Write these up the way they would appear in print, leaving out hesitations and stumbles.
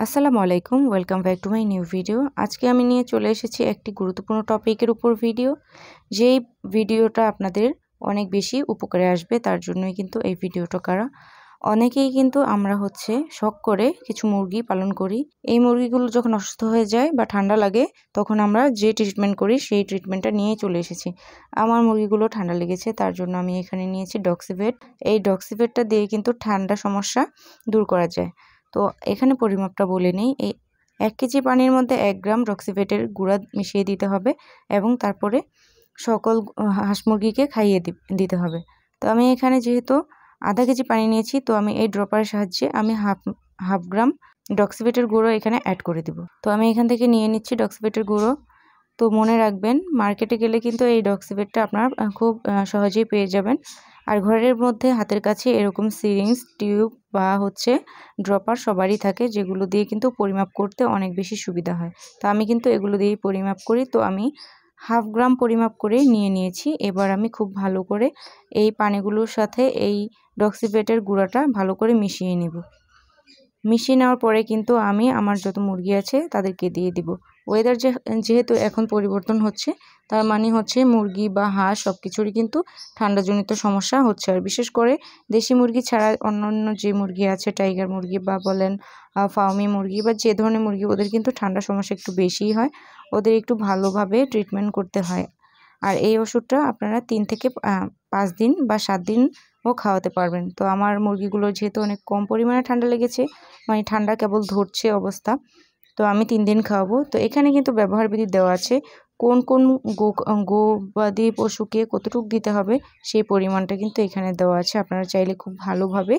আসসালামু আলাইকুম, welcome back to my new video. আজকে আমি নিয়ে চলে এসেছি একটি গুরুত্বপূর্ণ টপিকের উপর ভিডিও। যেই ভিডিওটা আপনাদের অনেক বেশি উপকারে আসবে, তার জন্যই কিন্তু এই ভিডিওটা করা। অনেকেই কিন্তু আমরা শখ করে কিছু মুরগি পালন করি। এই মুরগিগুলো যখন অসুস্থ হয়ে যায় বা ঠান্ডা লাগে, তখন আমরা যে ট্রিটমেন্ট করি সেই ট্রিটমেন্টটা নিয়ে চলে এসেছি। আমার মুরগিগুলো ঠান্ডা লেগেছে, তার জন্য আমি এখানে নিয়েছি ডক্সিভেট। এই ডক্সিভেটটা দিয়ে কিন্তু ঠান্ডা সমস্যা দূর করা যায়। তো এখানে পরিমাপটা বলে নেই। এই 1 কেজি পানির মধ্যে 1 গ্রাম ডক্সিভেটের গুঁড়া মিশিয়ে দিতে হবে এবং তারপরে সকল হাঁস মুরগিকে খাইয়ে দিতে হবে। তো আমি এখানে যেহেতু আধা কেজি পানি নিয়েছি, তো আমি এই ড্রপারের সাহায্যে আমি হাফ গ্রাম ডক্সিভেটের গুঁড়ো এখানে অ্যাড করে দিব। তো আমি এখান থেকে নিয়ে নিচ্ছি ডক্সিভেটের গুঁড়ো। তো মনে রাখবেন, মার্কেটে গেলে কিন্তু এই ডক্সিভেটটা আপনার খুব সহজেই পেয়ে যাবেন। আর ঘরের মধ্যে হাতের কাছে এরকম সিরিঞ্জ, টিউব বা ড্রপার সবারই থাকে, যেগুলো দিয়ে কিন্তু পরিমাপ করতে অনেক বেশি সুবিধা হয়। তো আমি কিন্তু এগুলো দিয়েই পরিমাপ করি। তো আমি হাফ গ্রাম পরিমাপ করে নিয়ে নিয়েছি। এবার আমি খুব ভালো করে এই পানিগুলোর সাথে এই ডক্সিভেটের গুঁড়াটা ভালো করে মিশিয়ে নেব। মিশিয়ে নেওয়ার পরে কিন্তু আমি আমার যত মুরগি আছে তাদেরকে দিয়ে দিব। ওয়েদার যেহেতু এখন পরিবর্তন হচ্ছে, তার মানে মুরগি বা হাঁস সব কিছুরই কিন্তু ঠান্ডাজনিত সমস্যা হচ্ছে। আর বিশেষ করে দেশি মুরগি ছাড়া অন্যান্য যে মুরগি আছে, টাইগার মুরগি বা বলেন ফার্মি মুরগি বা যে ধরনের মুরগি, ওদের কিন্তু ঠান্ডা সমস্যা একটু বেশিই হয়। ওদের একটু ভালোভাবে ট্রিটমেন্ট করতে হয়। আর এই ওষুধটা আপনারা 3 থেকে 5 দিন বা 7 দিন খাওয়াতে পারবেন। তো আমার মুরগিগুলোর যেহেতু অনেক কম পরিমাণে ঠান্ডা লেগেছে, মানে ঠান্ডা কেবল ধরছে অবস্থা, তো আমি 3 দিন খাওয়াবো। তো এখানে কিন্তু ব্যবহার বিধি দেওয়া আছে, কোন গবাদি পশুকে কতটুকু দিতে হবে সেই পরিমাণটা কিন্তু এখানে দেওয়া আছে। আপনারা চাইলে খুব ভালোভাবে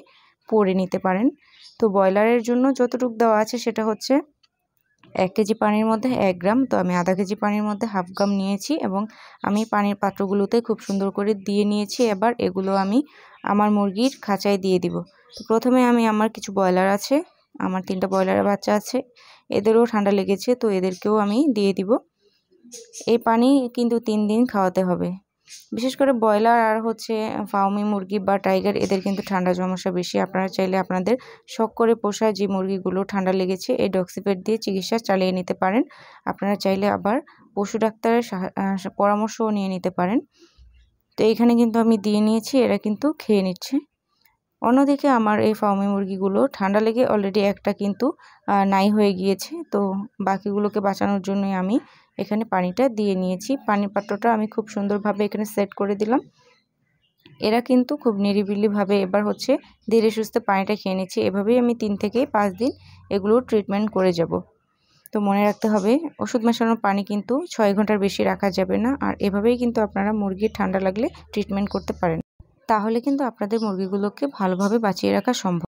পড়ে নিতে পারেন। তো ব্রয়লারের জন্য যতটুকু দেওয়া আছে সেটা 1 কেজি পানির মধ্যে 1 গ্রাম। তো আমি আধা কেজি পানির মধ্যে হাফ গ্রাম নিয়েছি এবং আমি পানির পাত্রগুলোতে খুব সুন্দর করে দিয়ে নিয়েছি। এবার এগুলো আমি আমার মুরগির খাঁচায় দিয়ে দিব। তো প্রথমে আমি আমার কিছু ব্রয়লার আছে, আমার 3টা ব্রয়লারের বাচ্চা আছে, এদেরও ঠান্ডা লেগেছে, তো এদেরকেও আমি দিয়ে দিব। এই পানি কিন্তু 3 দিন খাওয়াতে হবে। বিশেষ করে ব্রয়লার আর ফার্মি মুরগি বা টাইগার, এদের কিন্তু ঠান্ডা সমস্যা বেশি। আপনারা চাইলে আপনাদের শখ করে পোষা যে মুরগিগুলো ঠান্ডা লেগেছে, এই ডক্সিভেট দিয়ে চিকিৎসা চালিয়ে নিতে পারেন। আপনারা চাইলে আবার পশু ডাক্তারের পরামর্শও নিয়ে নিতে পারেন। তো এখানে কিন্তু আমি দিয়ে নিয়েছি, এরা কিন্তু খেয়ে নিচ্ছে। অন্যদিকে আমার এই ফার্মি মুরগিগুলো ঠান্ডা লেগে অলরেডি একটা কিন্তু নাই হয়ে গিয়েছে। তো বাকিগুলোকে বাঁচানোর জন্যই আমি এখানে পানিটা দিয়ে নিয়েছি। পানির পাত্রটা আমি খুব সুন্দরভাবে এখানে সেট করে দিলাম। এরা কিন্তু খুব নিরিবিলিভাবে এবার ধীরে সুস্থে পানিটা খেয়ে নিচ্ছে। এভাবেই আমি 3 থেকে 5 দিন এগুলো ট্রিটমেন্ট করে যাব। তো মনে রাখতে হবে, ওষুধ মেশানোর পানি কিন্তু 6 ঘন্টার বেশি রাখা যাবে না। আর এভাবেই কিন্তু আপনারা মুরগির ঠান্ডা লাগলে ট্রিটমেন্ট করতে পারেন। তাহলে কিন্তু আপনাদের মুরগিগুলোকে ভালোভাবে বাঁচিয়ে রাখা সম্ভব।